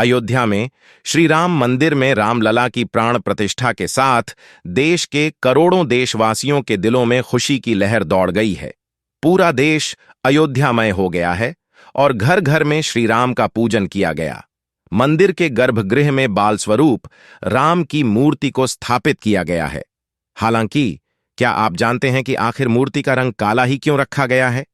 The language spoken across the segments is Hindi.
अयोध्या में श्री राम मंदिर में रामलला की प्राण प्रतिष्ठा के साथ देश के करोड़ों देशवासियों के दिलों में खुशी की लहर दौड़ गई है। पूरा देश अयोध्यामय हो गया है और घर घर में श्री राम का पूजन किया गया। मंदिर के गर्भगृह में बाल स्वरूप राम की मूर्ति को स्थापित किया गया है। हालांकि क्या आप जानते हैं कि आखिर मूर्ति का रंग काला ही क्यों रखा गया है?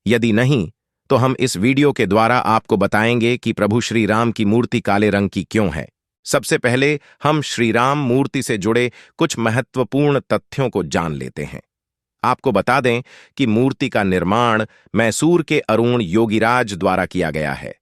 यदि नहीं तो हम इस वीडियो के द्वारा आपको बताएंगे कि प्रभु श्री राम की मूर्ति काले रंग की क्यों है। सबसे पहले हम श्री राम मूर्ति से जुड़े कुछ महत्वपूर्ण तथ्यों को जान लेते हैं। आपको बता दें कि मूर्ति का निर्माण मैसूर के अरुण योगीराज द्वारा किया गया है।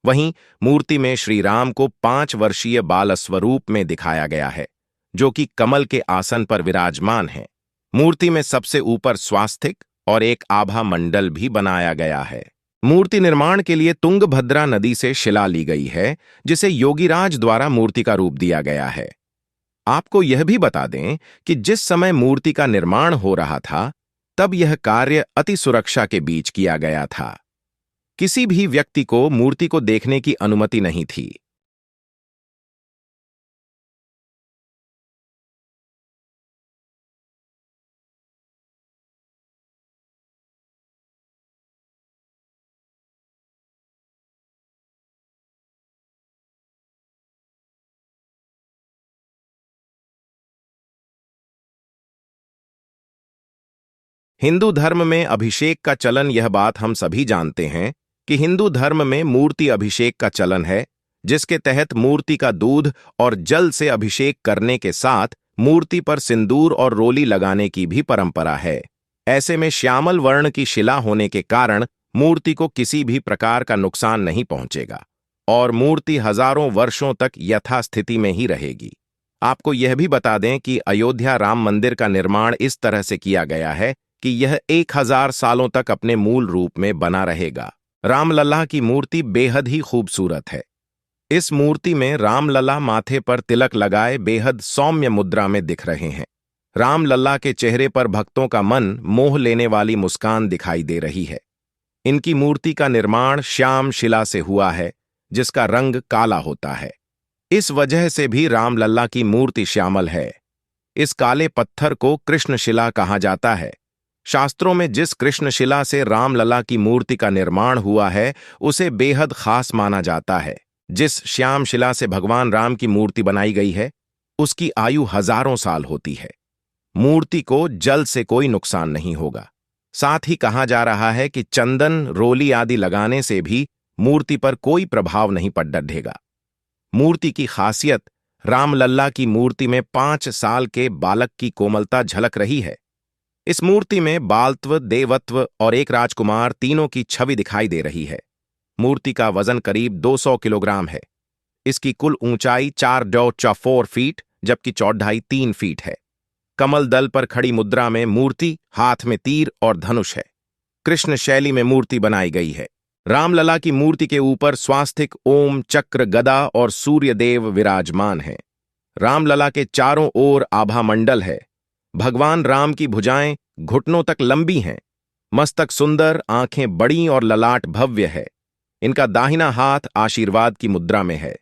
वहीं मूर्ति में श्री राम को 5 वर्षीय बाल स्वरूप में दिखाया गया है, जो कि कमल के आसन पर विराजमान है। मूर्ति में सबसे ऊपर स्वास्तिक और एक आभा मंडल भी बनाया गया है। मूर्ति निर्माण के लिए तुंगभद्रा नदी से शिला ली गई है, जिसे योगीराज द्वारा मूर्ति का रूप दिया गया है। आपको यह भी बता दें कि जिस समय मूर्ति का निर्माण हो रहा था, तब यह कार्य अति सुरक्षा के बीच किया गया था। किसी भी व्यक्ति को मूर्ति को देखने की अनुमति नहीं थी। हिंदू धर्म में अभिषेक का चलन, यह बात हम सभी जानते हैं कि हिंदू धर्म में मूर्ति अभिषेक का चलन है, जिसके तहत मूर्ति का दूध और जल से अभिषेक करने के साथ मूर्ति पर सिंदूर और रोली लगाने की भी परंपरा है। ऐसे में श्यामल वर्ण की शिला होने के कारण मूर्ति को किसी भी प्रकार का नुकसान नहीं पहुंचेगा और मूर्ति हजारों वर्षों तक यथास्थिति में ही रहेगी। आपको यह भी बता दें कि अयोध्या राम मंदिर का निर्माण इस तरह से किया गया है कि यह 1000 सालों तक अपने मूल रूप में बना रहेगा। रामलला की मूर्ति बेहद ही खूबसूरत है। इस मूर्ति में रामलला माथे पर तिलक लगाए बेहद सौम्य मुद्रा में दिख रहे हैं। रामलला के चेहरे पर भक्तों का मन मोह लेने वाली मुस्कान दिखाई दे रही है। इनकी मूर्ति का निर्माण श्याम शिला से हुआ है, जिसका रंग काला होता है। इस वजह से भी रामलला की मूर्ति श्यामल है। इस काले पत्थर को कृष्णशिला कहा जाता है। शास्त्रों में जिस कृष्णशिला से रामलला की मूर्ति का निर्माण हुआ है, उसे बेहद खास माना जाता है। जिस श्याम शिला से भगवान राम की मूर्ति बनाई गई है, उसकी आयु हजारों साल होती है। मूर्ति को जल से कोई नुकसान नहीं होगा। साथ ही कहा जा रहा है कि चंदन, रोली आदि लगाने से भी मूर्ति पर कोई प्रभाव नहीं पड़ेगा। मूर्ति की खासियत, रामलला की मूर्ति में 5 साल के बालक की कोमलता झलक रही है। इस मूर्ति में बालत्व, देवत्व और एक राजकुमार तीनों की छवि दिखाई दे रही है। मूर्ति का वजन करीब 200 किलोग्राम है। इसकी कुल ऊंचाई 4.4 फीट जबकि चौड़ाई 3 फीट है। कमल दल पर खड़ी मुद्रा में मूर्ति, हाथ में तीर और धनुष है। कृष्ण शैली में मूर्ति बनाई गई है। रामलला की मूर्ति के ऊपर स्वास्तिक, ओम, चक्र, गदा और सूर्यदेव विराजमान हैं। रामलला के चारों ओर आभा मंडल है। भगवान राम की भुजाएं घुटनों तक लंबी हैं। मस्तक सुंदर, आंखें बड़ी और ललाट भव्य है। इनका दाहिना हाथ आशीर्वाद की मुद्रा में है।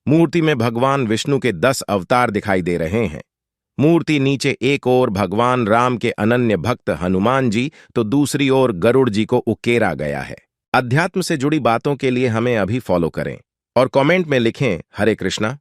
मूर्ति में भगवान विष्णु के 10 अवतार दिखाई दे रहे हैं। मूर्ति नीचे एक ओर भगवान राम के अनन्य भक्त हनुमान जी तो दूसरी ओर गरुड़ जी को उकेरा गया है। अध्यात्म से जुड़ी बातों के लिए हमें अभी फॉलो करें और कमेंट में लिखें हरे कृष्णा।